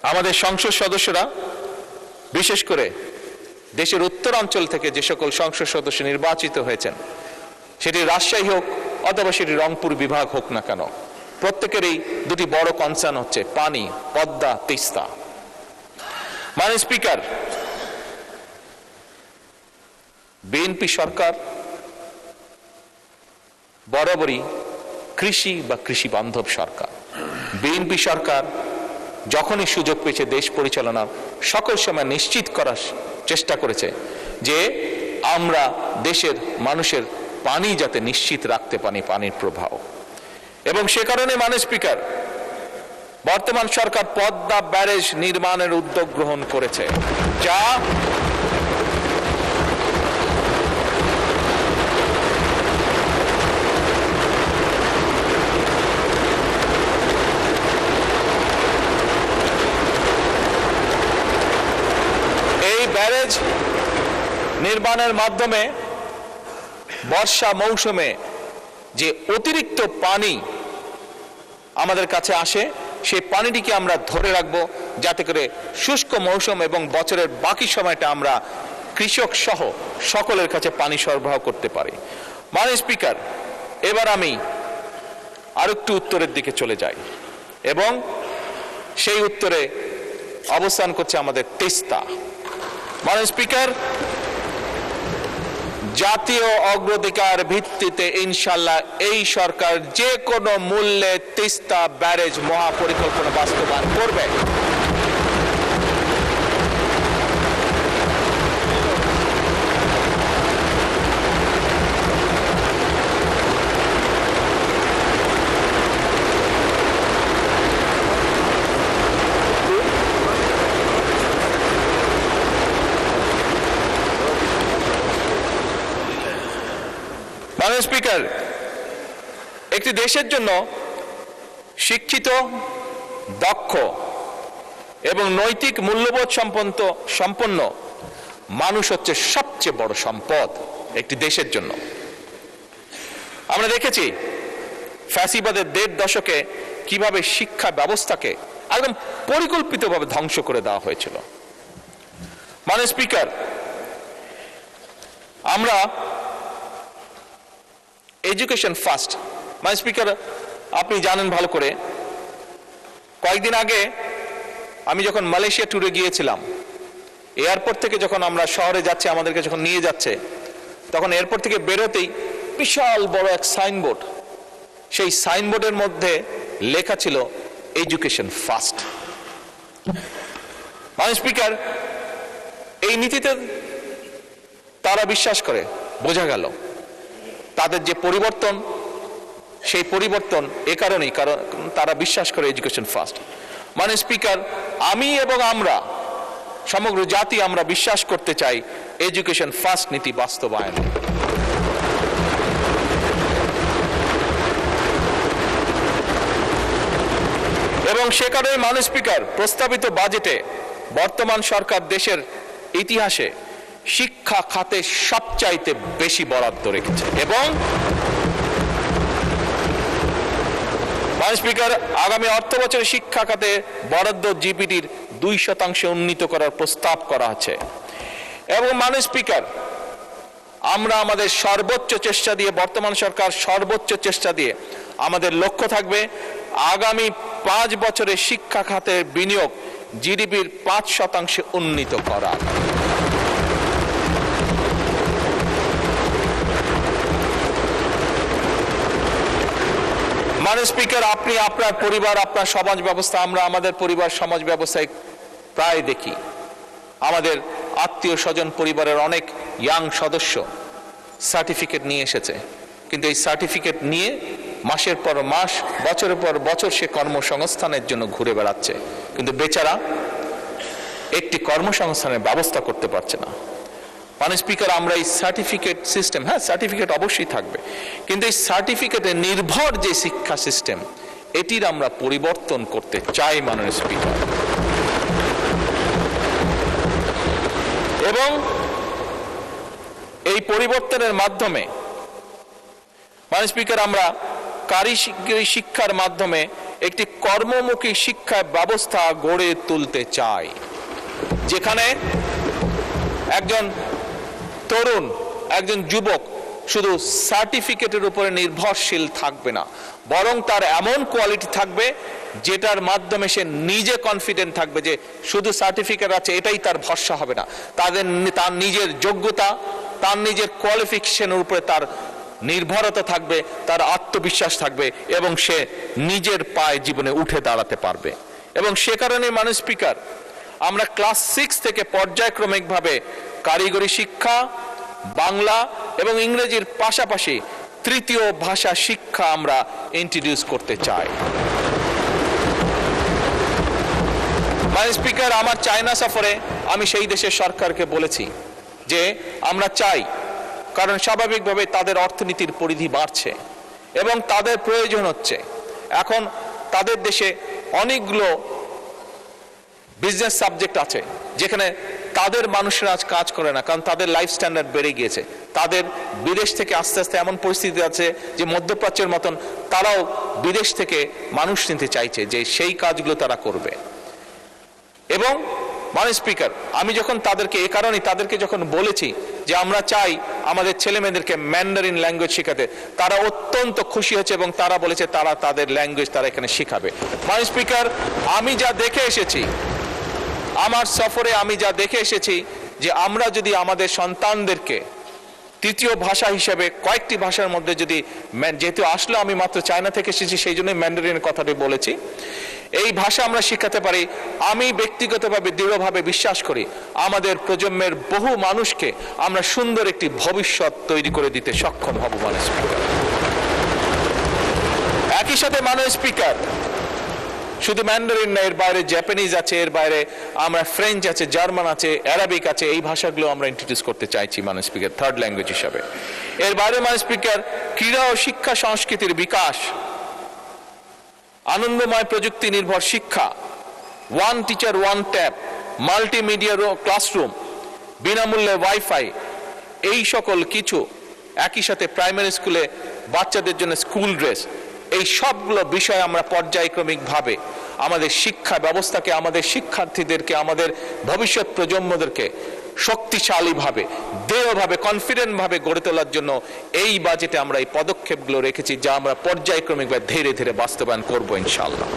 আমাদের সংসদ সদস্যরা বিশেষ করে দেশের উত্তরাঞ্চল থেকে যে সকল সংসদ সদস্য নির্বাচিত হয়েছেন, সেটি রাজশাহী হোক অথবা সেটি রংপুর বিভাগ হোক না কেন, প্রত্যেকেরই দুটি বড় কনসার্ন হচ্ছে পানি, পদ্মা, তিস্তা। মাননীয় স্পিকার, বিএনপি সরকার বরাবরই কৃষি বা কৃষি বান্ধব সরকার। বিএনপি সরকার যখনই সুযোগ পেয়েছে দেশ পরিচালনার সকল সময় নিশ্চিত করার চেষ্টা করেছে যে আমরা দেশের মানুষের পানি যাতে নিশ্চিত রাখতে পারি, পানির প্রবাহ। এবং সে কারণে মাননীয় স্পিকার, বর্তমান সরকার পদ্মা ব্যারেজ নির্মাণের উদ্যোগ গ্রহণ করেছে, যা ব্যারেজ নির্মাণের মাধ্যমে বর্ষা মৌসুমে যে অতিরিক্ত পানি আমাদের কাছে আসে, সেই পানিটিকে আমরা ধরে রাখবো, যাতে করে শুষ্ক মৌসুম এবং বছরের বাকি সময়টা আমরা কৃষক সহ সকলের কাছে পানি সরবরাহ করতে পারি। মাননীয় স্পিকার, এবার আমি আরেকটু উত্তরের দিকে চলে যাই এবং সেই উত্তরে অবস্থান করছে আমাদের তিস্তা। মাননীয় স্পিকার, জাতীয় অগ্রাধিকার ভিত্তিতে ইনশাআল্লাহ এই সরকার যে কোনো মূল্যে তিস্তা ব্যারেজ মহাপরিকল্পনা বাস্তবায়ন করবে। মাননীয় স্পিকার, একটি দেশের জন্য শিক্ষিত, দক্ষ এবং নৈতিক মূল্যবোধ সম্পন্ন মানুষ হচ্ছে সবচেয়ে বড় সম্পদ একটি দেশের জন্য। আমরা দেখেছি ফ্যাসিবাদের ১.৫ দশকে কিভাবে শিক্ষা ব্যবস্থাকে একদম পরিকল্পিতভাবে ধ্বংস করে দেওয়া হয়েছিল। মাননীয় স্পিকার, আমরা এডুকেশন ফার্স্ট। মাননীয় স্পিকার, আপনি জানেন ভালো করে, কয়েকদিন আগে আমি যখন মালয়েশিয়া ট্যুরে গিয়েছিলাম, এয়ারপোর্ট থেকে যখন আমরা শহরে যাচ্ছি, আমাদেরকে যখন নিয়ে যাচ্ছে, তখন এয়ারপোর্ট থেকে বেরোতেই বিশাল বড় এক সাইনবোর্ড, সেই সাইনবোর্ডের মধ্যে লেখা ছিল এডুকেশন ফার্স্ট। মাননীয় স্পিকার, এই নীতিতে তারা বিশ্বাস করে, বোঝা গেল তাদের যে পরিবর্তন, সেই পরিবর্তন এ কারণেই, কারণ তারা বিশ্বাস করে এডুকেশন ফার্স্ট। মাননীয় স্পিকার, আমি এবং আমরা সমগ্র জাতি আমরা বিশ্বাস করতে চাই এডুকেশন ফার্স্ট নীতি বাস্তবায়ন। এবং সে কারণে মাননীয় স্পিকার, প্রস্তাবিত বাজেটে বর্তমান সরকার দেশের ইতিহাসে শিক্ষা খাতে সবচাইতে বেশি বরাদ্দ রেখেছে। এবং মাননীয় স্পিকার, আগামী অর্থ বছরে শিক্ষা খাতে বরাদ্দ জিডিপির 2% উন্নীত করার প্রস্তাব করা আছে। এবং মাননীয় স্পিকার, আমরা আমাদের সর্বোচ্চ চেষ্টা দিয়ে, বর্তমান সরকার সর্বোচ্চ চেষ্টা দিয়ে, আমাদের লক্ষ্য থাকবে আগামী 5 বছরে শিক্ষা খাতের বিনিয়োগ জিডিপির 5% উন্নীত করা। মাননীয় স্পিকার, আপনি আপনার পরিবার, আপনার সমাজ ব্যবস্থা, আমরা আমাদের পরিবার সমাজ ব্যবস্থায় প্রায় দেখি আমাদের আত্মীয় স্বজন পরিবারের অনেক ইয়াং সদস্য সার্টিফিকেট নিয়ে এসেছে, কিন্তু এই সার্টিফিকেট নিয়ে মাসের পর মাস, বছরের পর বছর সে কর্মসংস্থানের জন্য ঘুরে বেড়াচ্ছে, কিন্তু বেচারা একটি কর্মসংস্থানের ব্যবস্থা করতে পারছে না। মাননীয় স্পিকার, আমরা এই সার্টিফিকেট সিস্টেম, হ্যাঁ সার্টিফিকেট অবশ্যই থাকবে, কিন্তু এই সার্টিফিকেটে নির্ভর যে শিক্ষা সিস্টেম, এটির আমরা পরিবর্তন করতে চাই মাননীয় স্পিকার। এবং এই পরিবর্তনের মাধ্যমে মাননীয় স্পিকার, আমরা কারিগরি শিক্ষার মাধ্যমে একটি কর্মমুখী শিক্ষা ব্যবস্থা গড়ে তুলতে চাই, যেখানে একজন তরুণ, একজন যুবক শুধু সার্টিফিকেটের উপরে নির্ভরশীল থাকবে না, বরং তার এমন কোয়ালিটি থাকবে যেটার মাধ্যমে সে নিজে কনফিডেন্ট থাকবে যে শুধু সার্টিফিকেট আছে এটাই তার ভরসা হবে না, তার নিজের যোগ্যতা, তার নিজের কোয়ালিফিকেশনের উপরে তার নির্ভরতা থাকবে, তার আত্মবিশ্বাস থাকবে এবং সে নিজের পায়ে জীবনে উঠে দাঁড়াতে পারবে। এবং সে কারণে মাননীয় স্পিকার, আমরা ক্লাস 6 থেকে পর্যায়ক্রমিকভাবে কারিগরি শিক্ষা, বাংলা এবং ইংরেজির পাশাপাশি তৃতীয় ভাষা শিক্ষা আমরা ইন্ট্রোডিউস করতে চাই। মাননীয় স্পিকার, আমার চায়না সফরে আমি সেই দেশের সরকারকে বলেছি যে আমরা চাই, কারণ স্বাভাবিকভাবে তাদের অর্থনীতির পরিধি বাড়ছে এবং তাদের প্রয়োজন হচ্ছে, এখন তাদের দেশে অনেকগুলো বিজনেস সাবজেক্ট আছে যেখানে তাদের মানুষরা আজ কাজ করে না, কারণ তাদের লাইফ স্ট্যান্ডার্ড বেড়ে গিয়েছে। তাদের বিদেশ থেকে আস্তে আস্তে এমন পরিস্থিতি আছে যে মধ্যপ্রাচ্যের মতন তারাও বিদেশ থেকে মানুষ নিতে চাইছে, যে সেই কাজগুলো তারা করবে। এবং মাননীয় স্পিকার, আমি যখন তাদেরকে এই কারণে তাদেরকে যখন বলেছি যে আমরা চাই আমাদের ছেলে মেয়েদেরকে ম্যান্ডারিন ল্যাঙ্গুয়েজ শেখাতে, তারা অত্যন্ত খুশি হয়েছে এবং তারা বলেছে তারা তাদের ল্যাঙ্গুয়েজ তারা এখানে শেখাবে। মাননীয় স্পিকার, আমি যা দেখে এসেছি, আমার সফরে আমি যা দেখে এসেছি, যে আমরা যদি আমাদের সন্তানদেরকে তৃতীয় ভাষা হিসেবে কয়েকটি ভাষার মধ্যে যদি, যেহেতু আসলে আমি মাত্র চায়না থেকে এসেছি সেই জন্য ম্যান্ডারিনের কথাটি বলেছি, এই ভাষা আমরা শিখাতে পারি, আমি ব্যক্তিগতভাবে দৃঢ়ভাবে বিশ্বাস করি আমাদের প্রজন্মের বহু মানুষকে আমরা সুন্দর একটি ভবিষ্যৎ তৈরি করে দিতে সক্ষম হব। মাননীয় স্পিকার, একই সাথে মাননীয় স্পিকার, শুধু ম্যান্ডারিন না, এর বাইরে জাপানিজ আছে, এর বাইরে আমরা ফ্রেঞ্চ আছে, জার্মান আছে, অ্যারাবিক আছে, এই ভাষাগুলো আমরা ইন্ট্রোডিউস করতে চাইছি মাননীয় স্পিকার, থার্ড ল্যাঙ্গুয়েজ হিসাবে। এর বাইরে মাননীয় স্পিকার, ক্রীড়া ও শিক্ষা সংস্কৃতির বিকাশ, আনন্দময় প্রযুক্তি নির্ভর শিক্ষা, one teacher one tab, multimedia classroom, বিনামূল্যে ওয়াইফাই, এই সকল কিছু, একই সাথে প্রাইমারি স্কুলে বাচ্চাদের জন্য স্কুল ড্রেস, এই সবগুলো বিষয় আমরা পর্যায়ক্রমিকভাবে আমাদের শিক্ষা ব্যবস্থাকে, আমাদের শিক্ষার্থীদেরকে, আমাদের ভবিষ্যৎ প্রজন্মদেরকে শক্তিশালীভাবে, দৃঢ়ভাবে, কনফিডেন্টভাবে গড়ে তোলার জন্য এই বাজেটে আমরা এই পদক্ষেপগুলো রেখেছি, যা আমরা পর্যায়ক্রমিকভাবে ধীরে ধীরে বাস্তবায়ন করবো ইনশাআল্লাহ।